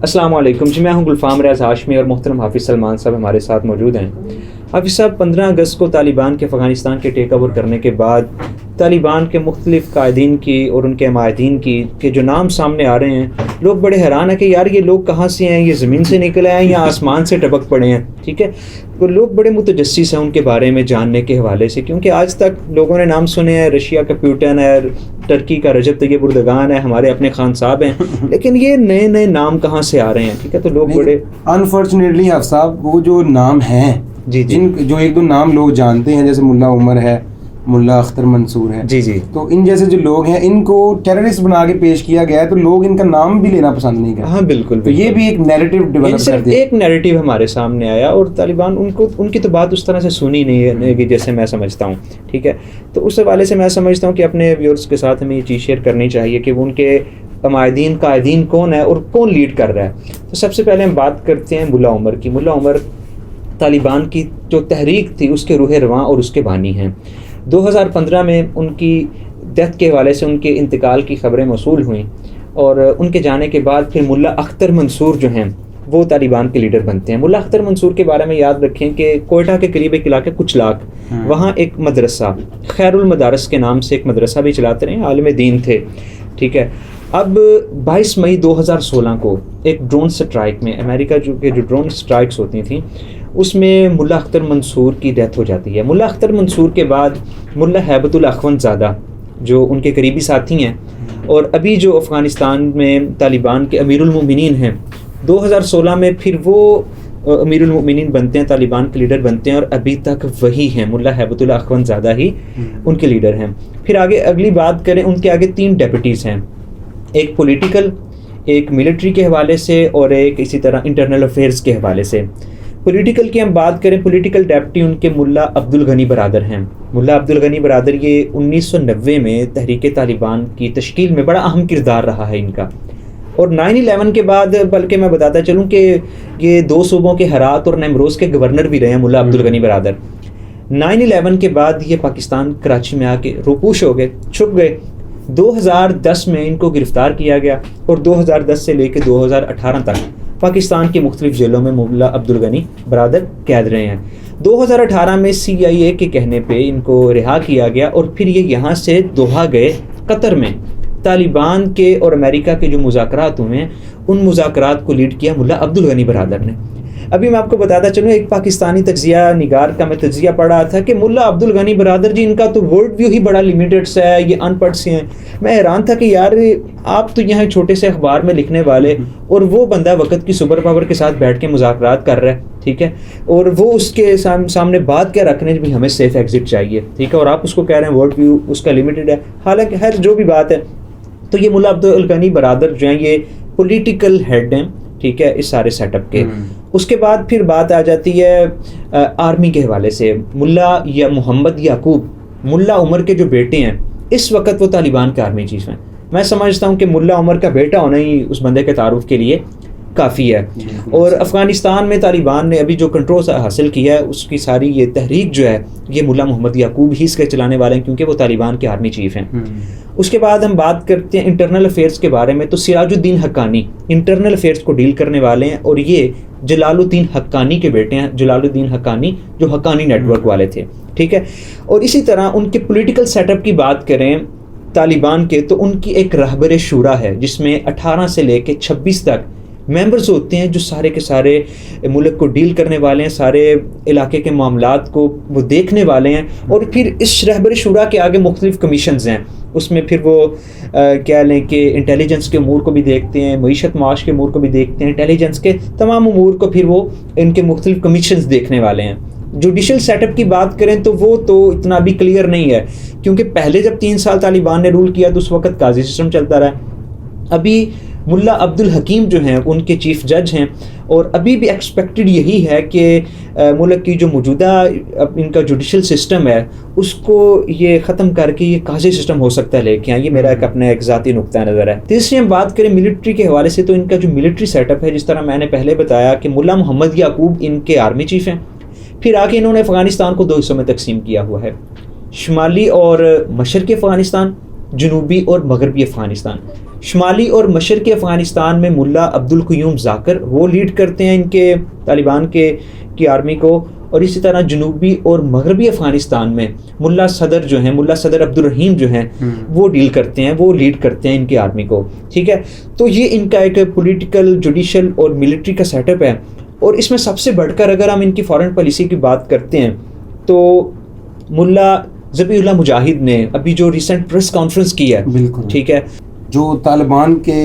السلام علیکم جی، میں ہوں گلفام ریاض ہاشمی اور محترم حافظ سلمان صاحب ہمارے ساتھ موجود ہیں۔ حافظ صاحب، 15 اگست کو طالبان کے افغانستان کے ٹیک اوور کرنے کے بعد طالبان کے مختلف قائدین کی اور ان کے حمایتین کی کے جو نام سامنے آ رہے ہیں، لوگ بڑے حیران ہیں کہ یار یہ لوگ کہاں سے ہیں، یہ زمین سے نکلے ہیں یا آسمان سے ٹپک پڑے ہیں؟ ٹھیک ہے، تو لوگ بڑے متجسس ہیں ان کے بارے میں جاننے کے حوالے سے، کیونکہ آج تک لوگوں نے نام سنے ہیں، رشیا کا پیوٹن ہے، ترکی کا رجب طیب اردگان ہے، ہمارے اپنے خان صاحب ہیں، لیکن یہ نئے نئے نام کہاں سے آ رہے ہیں؟ ٹھیک ہے، تو لوگ بڑے انفارچونیٹلی حافظ صاحب وہ جو نام ہیں جو ایک دو نام لوگ جانتے ہیں، جیسے ملا عمر ہے، ملا اختر منصور ہے، جی تو ان جیسے جو لوگ ہیں ان کو ٹیررسٹ بنا کے پیش کیا گیا ہے، تو لوگ ان کا نام بھی لینا پسند نہیں کرتے۔ ہاں بالکل، تو یہ بھی ایک نیریٹو ڈیولپ کرتے ہیں، ایک نیریٹو ہمارے سامنے آیا، اور طالبان ان کی تو بات اس طرح سے سنی نہیں ہے جیسے میں سمجھتا ہوں۔ ٹھیک ہے، تو اس حوالے سے میں سمجھتا ہوں کہ اپنے ویورز کے ساتھ ہمیں یہ چیز شیئر کرنی چاہیے کہ ان کے قائدین کون ہے اور کون لیڈ کر رہا ہے۔ تو سب سے پہلے ہم بات کرتے ہیں ملا عمر کی۔ ملا عمر طالبان کی جو تحریک تھی اس کے روح رواں اور اس کے بانی ہیں۔ 2015 میں ان کی ڈیتھ کے حوالے سے ان کے انتقال کی خبریں موصول ہوئیں، اور ان کے جانے کے بعد پھر ملا اختر منصور جو ہیں وہ طالبان کے لیڈر بنتے ہیں۔ ملا اختر منصور کے بارے میں یاد رکھیں کہ کوئٹہ کے قریب ایک علاقہ کچلاک، وہاں ایک مدرسہ خیر المدارس کے نام سے ایک مدرسہ بھی چلاتے رہے، عالم دین تھے۔ ٹھیک ہے، اب 22 مئی 2016 کو ایک ڈرون سٹرائک میں، امریکہ جو ڈرون سٹرائکس ہوتی تھیں اس میں ملا اختر منصور کی ڈیتھ ہو جاتی ہے۔ ملا اختر منصور کے بعد ملا ہیبت اللہ اخوند زادہ جو ان کے قریبی ساتھی ہیں، اور ابھی جو افغانستان میں طالبان کے امیر المومنین ہیں، 2016 میں پھر وہ امیر المومنین بنتے ہیں، طالبان کے لیڈر بنتے ہیں، اور ابھی تک وہی ہیں، ملا ہیبت اللہ اخوند زادہ ہی ان کے لیڈر ہیں۔ پھر آگے اگلی بات کریں، ان کے آگے 3 ڈیپٹیز ہیں، ایک پولیٹیکل، ایک ملٹری کے حوالے سے، اور ایک اسی طرح انٹرنل افیئرز کے حوالے سے۔ پولیٹیکل کی ہم بات کریں، پولیٹیکل ڈیپٹی ان کے ملا عبدالغنی برادر ہیں۔ ملا عبدالغنی برادر یہ 1990 میں تحریک طالبان کی تشکیل میں بڑا اہم کردار رہا ہے ان کا، اور 9/11 کے بعد بلکہ میں بتاتا چلوں کہ یہ 2 صوبوں کے ہرات اور نیمروز کے گورنر بھی رہے ہیں ملا عبدالغنی برادر۔ 9/11 کے بعد یہ پاکستان کراچی میں آ کے روپوش ہو گئے، چھپ گئے۔ 2010 میں ان کو گرفتار کیا گیا، اور 2010 سے لے کے 2018 تک پاکستان کی مختلف جیلوں میں ملا عبدالغنی برادر قید رہے ہیں۔ 2018 میں CIA کے کہنے پہ ان کو رہا کیا گیا، اور پھر یہ یہاں سے دوحہ گئے قطر میں۔ طالبان کے اور امریکہ کے جو مذاکرات ہوئے ہیں ان مذاکرات کو لیڈ کیا ملا عبدالغنی برادر نے۔ ابھی میں آپ کو بتاتا چلوں، ایک پاکستانی تجزیہ نگار کا میں تجزیہ پڑھ رہا تھا کہ ملا عبدالغنی برادر جی ان کا تو ورلڈ ویو ہی بڑا لمیٹڈ سا ہے، یہ ان پڑھ سے ہیں۔ میں حیران تھا کہ یار آپ تو یہاں چھوٹے سے اخبار میں لکھنے والے، اور وہ بندہ وقت کی سپر پاور کے ساتھ بیٹھ کے مذاکرات کر رہا ہے، ٹھیک ہے، اور وہ اس کے سامنے بات کیا رکھنے بھی ہمیں سیف ایگزٹ چاہیے، ٹھیک ہے، اور آپ اس کو کہہ رہے ہیں ورلڈ ویو اس کا لمیٹڈ ہے۔ حالانکہ خیر جو بھی بات ہے، تو یہ ملا عبدالغنی برادر جو ہیں یہ پولیٹیکل ہیڈ ہیں، ٹھیک ہے، اس سارے سیٹ اپ کے۔ اس کے بعد پھر بات آ جاتی ہے آرمی کے حوالے سے۔ ملا یا محمد یعقوب ملا عمر کے جو بیٹے ہیں، اس وقت وہ طالبان کے آرمی چیف ہیں۔ میں سمجھتا ہوں کہ ملا عمر کا بیٹا ہونا ہی اس بندے کے تعارف کے لیے کافی ہے۔ اور افغانستان میں طالبان نے ابھی جو کنٹرول حاصل کیا ہے، اس کی ساری یہ تحریک جو ہے یہ ملا محمد یعقوب ہی اس کے چلانے والے ہیں، کیونکہ وہ طالبان کے آرمی چیف ہیں۔ اس کے بعد ہم بات کرتے ہیں انٹرنل افیئرز کے بارے میں، تو سراج الدین حقانی انٹرنل افیئرز کو ڈیل کرنے والے ہیں، اور یہ جلال الدین حقانی کے بیٹے ہیں، جلال الدین حقانی جو حقانی نیٹ ورک والے تھے، ٹھیک ہے۔ اور اسی طرح ان کے پولیٹیکل سیٹ اپ کی بات کریں طالبان کے، تو ان کی ایک رہبر شورا ہے جس میں 18 سے لے کے 26 تک ممبرز ہوتے ہیں، جو سارے کے سارے ملک کو ڈیل کرنے والے ہیں، سارے علاقے کے معاملات کو وہ دیکھنے والے ہیں۔ اور پھر اس رہبر شورا کے آگے مختلف کمیشنز ہیں، اس میں پھر وہ کیا لیں کہ انٹیلیجنس کے امور کو بھی دیکھتے ہیں، معیشت معاش کے امور کو بھی دیکھتے ہیں، انٹیلیجنس کے تمام امور کو پھر وہ ان کے مختلف کمیشنز دیکھنے والے ہیں۔ جوڈیشل سیٹ اپ کی بات کریں تو وہ تو اتنا بھی کلیئر نہیں ہے، کیونکہ پہلے جب 3 سال طالبان نے رول کیا تو اس وقت قاضی سسٹم چلتا رہا۔ ابھی ملا عبدالحکیم جو ہیں ان کے چیف جج ہیں، اور ابھی بھی ایکسپیکٹڈ یہی ہے کہ ملک کی جو موجودہ ان کا جوڈیشل سسٹم ہے اس کو یہ ختم کر کے یہ قاضی سسٹم ہو سکتا ہے لے کے آئیں۔ یہ میرا اپنا ایک ذاتی نقطہ نظر ہے۔ تیسری ہم بات کریں ملٹری کے حوالے سے، تو ان کا جو ملٹری سیٹ اپ ہے، جس طرح میں نے پہلے بتایا کہ ملا محمد یعقوب ان کے آرمی چیف ہیں، پھر آگے انہوں نے افغانستان کو 2 حصوں میں تقسیم کیا ہوا ہے، شمالی اور مشرقی افغانستان، جنوبی اور مغربی افغانستان۔ شمالی اور مشرقی افغانستان میں ملا عبدالقیوم ذاکر وہ لیڈ کرتے ہیں ان کے طالبان کی آرمی کو، اور اسی طرح جنوبی اور مغربی افغانستان میں ملا صدر جو ہیں، ملا صدر عبدالرحیم جو ہیں وہ لیڈ کرتے ہیں ان کی آرمی کو. ٹھیک ہے، تو یہ ان کا ایک پولیٹیکل، جوڈیشل اور ملٹری کا سیٹ اپ ہے. اور اس میں سب سے بڑھ کر اگر ہم ان کی فارن پالیسی کی بات کرتے ہیں تو ملا ذبیح اللہ مجاہد نے ابھی جو ریسنٹ پریس کانفرنس کی ہے، بالکل ٹھیک ہے، جو طالبان کے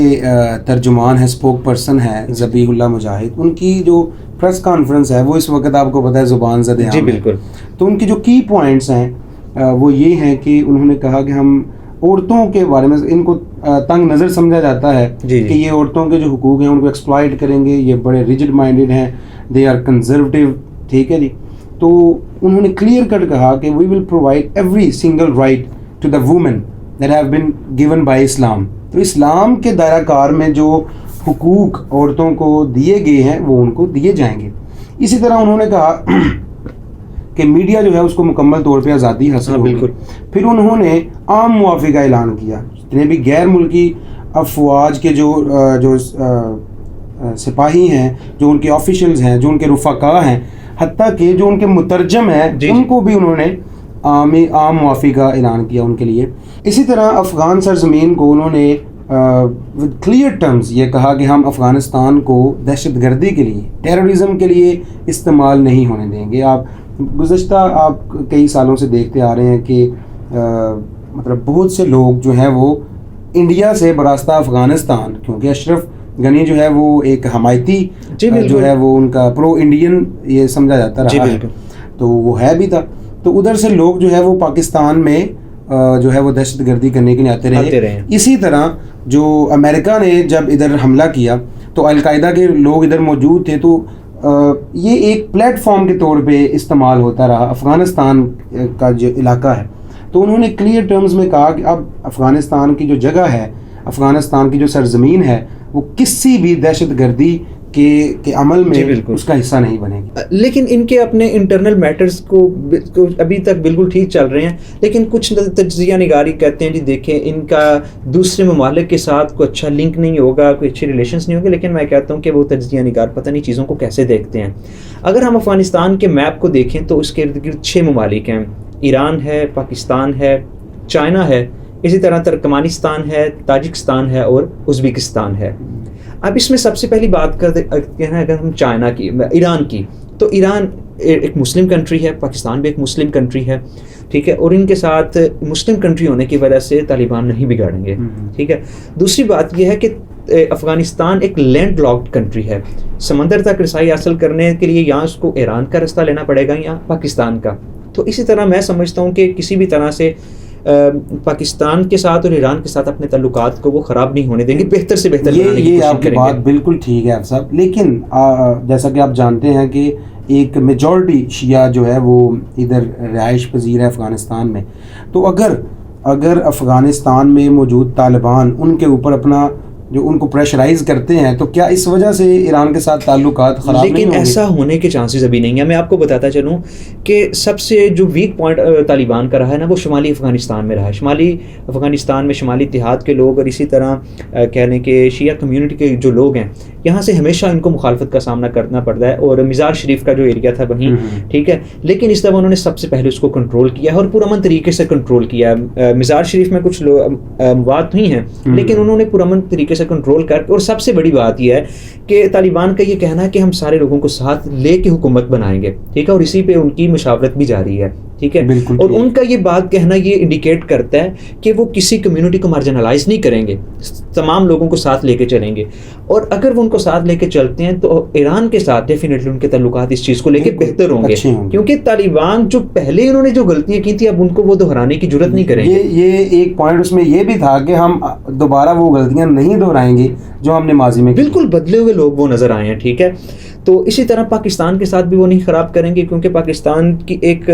ترجمان ہے، اسپوک پرسن ہے ذبیح اللہ مجاہد، ان کی جو پریس کانفرنس ہے وہ اس وقت آپ کو پتہ ہے زبان زد عام جی بالکل. تو ان کی جو کی پوائنٹس ہیں وہ یہ ہیں کہ انہوں نے کہا کہ ہم عورتوں کے بارے میں، ان کو تنگ نظر سمجھا جاتا ہے کہ یہ عورتوں کے جو حقوق ہیں ان کو ایکسپلائٹ کریں گے، یہ بڑے ریجڈ مائنڈڈ ہیں، دے آر کنزرویٹو. ٹھیک ہے جی. تو انہوں نے کلیئر کٹ کہا کہ we will provide every single right to the woman that have been given by Islam. تو اسلام کے دائرہ کار میں جو حقوق عورتوں کو دیے گئے ہیں وہ ان کو دیے جائیں گے. اسی طرح انہوں نے کہا کہ میڈیا جو ہے اس کو مکمل طور پہ آزادی حاصل ہوگی. پھر انہوں نے عام معافی کا اعلان کیا. جتنے بھی غیر ملکی افواج کے جو سپاہی ہیں، جو ان کے آفیشلز ہیں، جو ان کے رفقا ہیں، حتیٰ کہ جو ان کے مترجم ہیں، ان کو بھی انہوں نے عام معافی کا اعلان کیا ان کے لیے. اسی طرح افغان سرزمین کو انہوں نے ود کلیئر ٹرمز یہ کہا کہ ہم افغانستان کو دہشت گردی کے لیے، ٹیررزم کے لیے استعمال نہیں ہونے دیں گے. آپ گزشتہ کئی سالوں سے دیکھتے آ رہے ہیں کہ مطلب بہت سے لوگ جو ہیں وہ انڈیا سے براستہ افغانستان، کیونکہ اشرف غنی جو ہے وہ ایک حمایتی جو ہے وہ ان کا پرو انڈین یہ سمجھا جاتا رہا ہے، تو وہ ہے بھی تھا. تو ادھر سے لوگ جو ہے وہ پاکستان میں جو ہے وہ دہشت گردی کرنے کے لیے آتے رہے. اسی طرح جو امریکہ نے جب ادھر حملہ کیا تو القاعدہ کے لوگ ادھر موجود تھے، تو یہ ایک پلیٹ فارم کے طور پہ استعمال ہوتا رہا افغانستان کا جو علاقہ ہے. تو انہوں نے کلیئر ٹرمز میں کہا کہ اب افغانستان کی جو جگہ ہے، افغانستان کی جو سرزمین ہے، وہ کسی بھی دہشت گردی کے عمل میں اس کا حصہ نہیں بنے گی. لیکن ان کے اپنے انٹرنل میٹرز کو ابھی تک بالکل ٹھیک چل رہے ہیں، لیکن کچھ تجزیہ نگاری کہتے ہیں جی دیکھیں ان کا دوسرے ممالک کے ساتھ کوئی اچھا لنک نہیں ہوگا، کوئی اچھے ریلیشنز نہیں ہوں گے. لیکن میں کہتا ہوں کہ وہ تجزیہ نگار پتہ نہیں چیزوں کو کیسے دیکھتے ہیں. اگر ہم افغانستان کے میپ کو دیکھیں تو اس کے ارد گرد 6 ممالک ہیں. ایران ہے، پاکستان ہے، چائنا ہے، اسی طرح ترکمانستان ہے، تاجکستان ہے اور ازبکستان ہے. اب اس میں سب سے پہلی بات کرتے ہیں اگر ہم چائنا کی، ایران کی، تو ایران ایک مسلم کنٹری ہے، پاکستان بھی ایک مسلم کنٹری ہے. ٹھیک ہے، اور ان کے ساتھ مسلم کنٹری ہونے کی وجہ سے طالبان نہیں بگاڑیں گے. ٹھیک ہے. دوسری بات یہ ہے کہ افغانستان ایک لینڈ لاکڈ کنٹری ہے. سمندر تک رسائی حاصل کرنے کے لیے یہاں اس کو ایران کا راستہ لینا پڑے گا یا پاکستان کا. تو اسی طرح میں سمجھتا ہوں کہ کسی بھی طرح سے پاکستان کے ساتھ اور ایران کے ساتھ اپنے تعلقات کو وہ خراب نہیں ہونے دیں گے، بہتر سے بہتر بنانے کی کوشش کریں گے. یہ آپ کی بات بالکل ٹھیک ہے صاحب. لیکن جیسا کہ آپ جانتے ہیں کہ ایک میجورٹی شیعہ جو ہے وہ ادھر رہائش پذیر ہے افغانستان میں. تو اگر افغانستان میں موجود طالبان ان کے اوپر اپنا جو ان کو پریشرائز کرتے ہیں تو کیا اس وجہ سے ایران کے ساتھ تعلقات خراب نہیں ہوں گے؟ لیکن ایسا ہونے کے چانسز ابھی نہیں ہیں. میں آپ کو بتاتا چلوں کہ سب سے جو ویک پوائنٹ طالبان کا رہا ہے نا، وہ شمالی افغانستان میں رہا ہے. شمالی افغانستان میں شمالی اتحاد کے لوگ اور اسی طرح کہہ لیں کہ شیعہ کمیونٹی کے جو لوگ ہیں، یہاں سے ہمیشہ ان کو مخالفت کا سامنا کرنا پڑتا ہے. اور مزار شریف کا جو ایریا تھا وہیں، ٹھیک ہے، لیکن اس دفعہ انہوں نے سب سے پہلے اس کو کنٹرول کیا ہے اور پرامن طریقے سے کنٹرول کیا ہے. مزار شریف میں کچھ مواد نہیں ہیں، لیکن انہوں نے پرامن طریقے سے کنٹرول کر. اور سب سے بڑی بات یہ ہے کہ طالبان کا یہ کہنا ہے کہ ہم سارے لوگوں کو ساتھ لے کے حکومت بنائیں گے. ٹھیک ہے، اور اسی پہ ان کی مشاورت بھی جاری ہے. ٹھیک ہے، اور ان کا یہ بات کہنا یہ انڈیکیٹ کرتا ہے کہ وہ کسی کمیونٹی کو مارجنلائز نہیں کریں گے، تمام لوگوں کو ساتھ لے کے چلیں گے. اور اگر وہ ان کو ساتھ لے کے چلتے ہیں تو ایران کے ساتھ ڈیفینیٹلی ان کے تعلقات اس چیز کو لے کے بہتر ہوں گے، کیونکہ طالبان جو پہلے انہوں نے جو غلطیاں کی تھی اب ان کو وہ دہرانے کی ضرورت نہیں کریں گے. یہ ایک پوائنٹ اس میں یہ بھی تھا کہ ہم دوبارہ وہ غلطیاں نہیں دہرائیں گے جو ہم نے ماضی میں. بالکل بدلے ہوئے لوگ وہ نظر آئے ہیں. ٹھیک ہے، تو اسی طرح پاکستان کے ساتھ بھی وہ نہیں خراب کریں گے، کیونکہ پاکستان کی ایک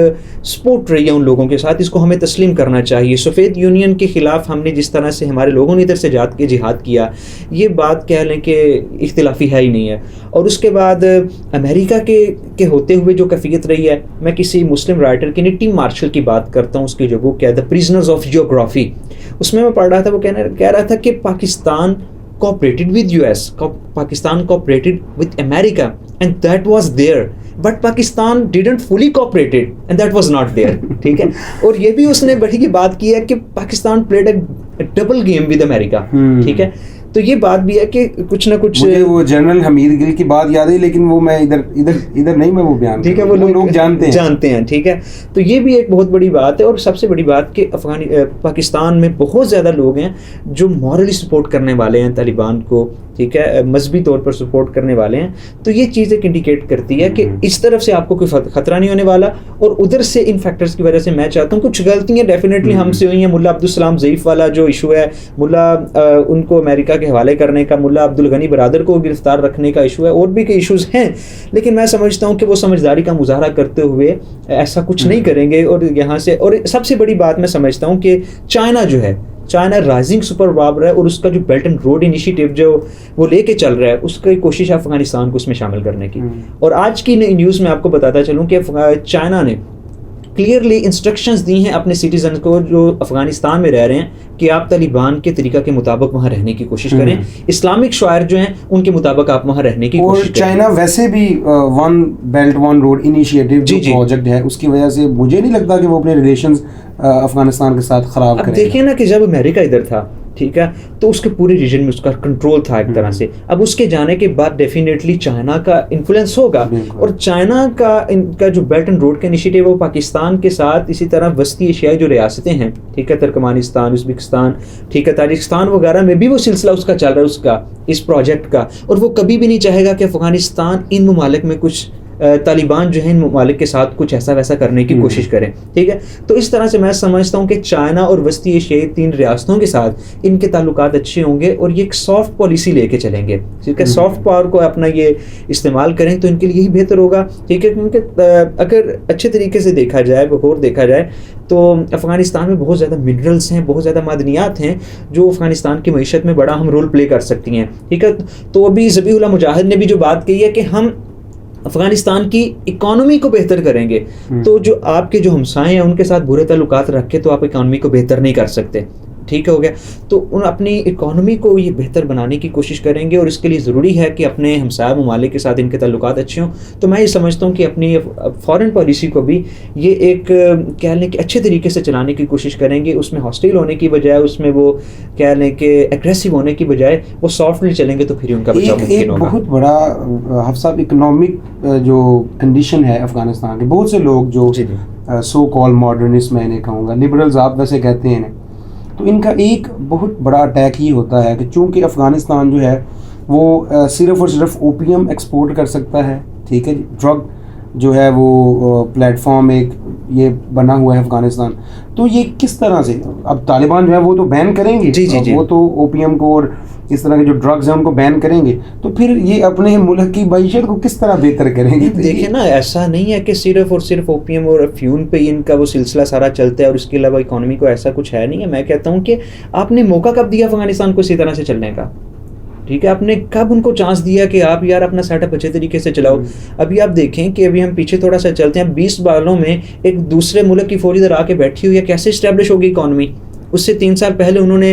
سپورٹ رہی ہے ان لوگوں کے ساتھ، اس کو ہمیں تسلیم کرنا چاہیے. سفید یونین کے خلاف ہم نے جس طرح سے ہمارے لوگوں نے ادھر سے جہاد کیا، یہ بات کہہ لیں کہ اختلافی ہے ہی نہیں ہے. اور اس کے بعد امریکہ کے ہوتے ہوئے جو کیفیت رہی ہے، میں کسی مسلم رائٹر کی ٹیم مارشل کی بات کرتا ہوں، اس کی جو بک ہے دا پریزنرز آف جیوگرافی، اس میں پڑھ رہا تھا, وہ کہہ رہا تھا کہ Pakistan cooperated with US, Pakistan cooperated with America, and that was there, but Pakistan didn't fully cooperated, and that was not there. ٹھیک ہے, اور یہ بھی اس نے بڑی کی بات کی ہے کہ Pakistan played a double game with America. ٹھیک ہے, تو یہ بات بھی ہے کہ کچھ نہ کچھ, مجھے وہ جنرل حمید گل کی بات یاد ہے, لیکن وہ میں ادھر نہیں میں وہ بیان, ٹھیک ہے, وہ لوگ جانتے ہیں. ٹھیک ہے, تو یہ بھی ایک بہت بڑی بات ہے. اور سب سے بڑی بات کہ پاکستان میں بہت زیادہ لوگ ہیں جو مورلی سپورٹ کرنے والے ہیں طالبان کو, ٹھیک ہے, مذہبی طور پر سپورٹ کرنے والے ہیں. تو یہ چیز ایک انڈیکیٹ کرتی ہے کہ اس طرف سے آپ کو کوئی خطرہ نہیں ہونے والا, اور ادھر سے ان فیکٹرز کی وجہ سے میں چاہتا ہوں کچھ غلطیاں ڈیفینیٹلی ہم سے ہوئی ہیں. ملا عبدالسلام ضعیف والا جو ایشو ہے, ملا ان کو امریکہ کے حوالے کرنے کا, ملا عبدالغنی برادر کو گرفتار رکھنے کا ایشو ہے, اور بھی کئی ایشوز ہیں, لیکن میں سمجھتا ہوں کہ وہ سمجھداری کا مظاہرہ کرتے ہوئے ایسا کچھ نہیں کریں گے. اور یہاں سے, اور سب سے بڑی بات میں سمجھتا ہوں کہ چائنا جو ہے, چائنا رائزنگ سپر پاور ہے, اور اس کا جو بیلٹ اینڈ روڈ انیشیٹو جو وہ لے کے چل رہا ہے, اس کی کوشش ہے افغانستان کو اس میں شامل کرنے کی. اور آج کی نیوز میں آپ کو بتاتا چلوں کہ چائنا نے کلیئرلی انسٹرکشنز دی ہیں اپنے سٹیزن کو جو افغانستان میں رہ رہے ہیں کہ آپ طالبان کے طریقہ کے مطابق وہاں رہنے کی کوشش کریں, اسلامک شاعر جو ہیں ان کے مطابق آپ وہاں رہنے کی کوشش کریں. اور چائنا ویسے بھی one belt one road initiative جو پروجیکٹ ہے, اس کی وجہ سے مجھے نہیں لگتا کہ وہ اپنے ریلیشنز افغانستان کے ساتھ خراب کریں. اب دیکھیں نا کہ جب امریکہ ادھر تھا, ٹھیک ہے, تو اس کے پورے ریجن میں اس کا کنٹرول تھا ایک طرح سے. اب اس کے جانے کے بعد ڈیفینیٹلی چائنا کا انفلوئنس ہوگا, اور چائنا کا ان کا جو بیلٹ اینڈ روڈ کا انیشیٹو ہے وہ پاکستان کے ساتھ اسی طرح وسطی ایشیائی جو ریاستیں ہیں, ٹھیک ہے, ترکمانستان, ازبکستان, ٹھیک ہے, تاجکستان وغیرہ میں بھی وہ سلسلہ اس کا چل رہا ہے, اس کا, اس پروجیکٹ کا. اور وہ کبھی بھی نہیں چاہے گا کہ افغانستان ان ممالک میں کچھ طالبان جو ہیں ان ممالک کے ساتھ کچھ ایسا ویسا کرنے کی کوشش کریں. ٹھیک ہے, تو اس طرح سے میں سمجھتا ہوں کہ چائنا اور وسطی ایشیائی 3 ریاستوں کے ساتھ ان کے تعلقات اچھے ہوں گے, اور یہ ایک سافٹ پالیسی لے کے چلیں گے. ٹھیک ہے, سافٹ پاور کو اپنا یہ استعمال کریں تو ان کے لیے یہی بہتر ہوگا. ٹھیک ہے, کیونکہ اگر اچھے طریقے سے دیکھا جائے, بغور دیکھا جائے, تو افغانستان میں بہت زیادہ منرلس ہیں, بہت زیادہ معدنیات ہیں جو افغانستان کی معیشت میں بڑا اہم رول پلے کر سکتی ہیں. ٹھیک ہے, تو ابھی ذبیح اللہ مجاہد نے بھی جو بات کہی ہے کہ ہم افغانستان کی اکانومی کو بہتر کریں گے, تو جو آپ کے جو ہمسائے ہیں ان کے ساتھ برے تعلقات رکھ کے تو آپ اکانومی کو بہتر نہیں کر سکتے. ٹھیک ہو گیا, تو ان اپنی اکانومی کو یہ بہتر بنانے کی کوشش کریں گے, اور اس کے لیے ضروری ہے کہ اپنے ہمسایہ ممالک کے ساتھ ان کے تعلقات اچھے ہوں. تو میں یہ سمجھتا ہوں کہ اپنی فارن پالیسی کو بھی یہ ایک کہہ لیں کہ اچھے طریقے سے چلانے کی کوشش کریں گے. اس میں ہاسٹائل ہونے کی بجائے, اس میں وہ کہہ لیں کہ ایگریسو ہونے کی بجائے وہ سافٹلی چلیں گے, تو پھر ان کا بچاؤ ممکن ہوگا. بہت بڑا حفظ صاحب اکنامک جو کنڈیشن ہے افغانستان کے, بہت سے لوگ جو سو کال ماڈرنسٹ, میں نے کہوں گا لبرلز آپ ویسے کہتے ہیں, تو ان کا ایک بہت بڑا اٹیک ہی ہوتا ہے کہ چونکہ افغانستان جو ہے وہ صرف اور صرف اوپیم ایکسپورٹ کر سکتا ہے. ٹھیک ہے, ڈرگ جو ہے وہ پلیٹ فارم ایک یہ بنا ہوا ہے افغانستان. تو یہ کس طرح سے اب طالبان جو ہے وہ تو بین کریں گے, وہ تو اوپیم کو اور اس طرح کے جو ڈرگز ہیں ان کو بین کریں گے, تو پھر یہ اپنے ملک کی معیشت کو کس طرح بہتر کریں گے؟ دیکھیں نا, ایسا نہیں ہے کہ صرف اور صرف اوپیم اور افیون پہ ان کا وہ سلسلہ سارا چلتا ہے اور اس کے علاوہ اکانومی کو ایسا کچھ ہے نہیں ہے. میں کہتا ہوں کہ آپ نے موقع کب دیا افغانستان کو اسی طرح سے چلنے کا؟ ٹھیک ہے, آپ نے کب ان کو چانس دیا کہ آپ یار اپنا سیٹ اپ اچھے طریقے سے چلاؤ؟ ابھی آپ دیکھیں کہ ابھی ہم پیچھے تھوڑا سا چلتے ہیں, 20 بالوں میں ایک دوسرے ملک کی فوج ادھر آ کے بیٹھی ہوئی ہے, کیسے اسٹیبلش ہوگی اکانومی؟ اس سے 3 سال پہلے انہوں نے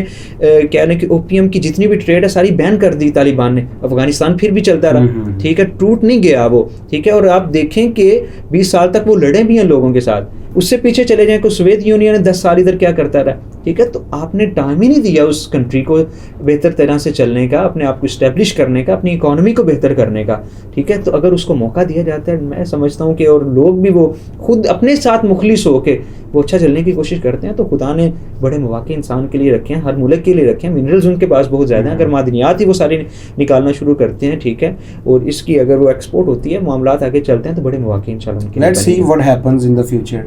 کہہ لیں کہ اوپیم کی جتنی بھی ٹریڈ ہے ساری بین کر دی طالبان نے, افغانستان پھر بھی چلتا رہا. ٹھیک ہے, ٹوٹ نہیں گیا وہ. ٹھیک ہے, اور آپ دیکھیں کہ 20 سال تک وہ لڑے بھی ہیں لوگوں کے ساتھ. اس سے پیچھے چلے جائیں کہ سوویت یونین نے 10 سال ادھر کیا کرتا رہا. ٹھیک ہے, تو آپ نے ٹائم ہی نہیں دیا اس کنٹری کو بہتر طرح سے چلنے کا, اپنے آپ کو اسٹیبلش کرنے کا, اپنی اکانومی کو بہتر کرنے کا. ٹھیک ہے, تو اگر اس کو موقع دیا جاتا ہے, میں سمجھتا ہوں کہ اور لوگ بھی وہ خود اپنے ساتھ مخلص ہو کے وہ اچھا چلنے کی کوشش کرتے ہیں, تو خدا نے بڑے مواقع انسان کے لیے رکھے ہیں, ہر ملک کے لیے رکھے ہیں. منرلز ان کے پاس بہت زیادہ ہیں, اگر معدنیات ہی وہ سارے نکالنا شروع کرتے ہیں, ٹھیک ہے, اور اس کی اگر وہ ایکسپورٹ ہوتی ہے, معاملات آگے چلتے ہیں, تو بڑے مواقع انشاءاللہ ان کے لیے. Let's see what happens in the future.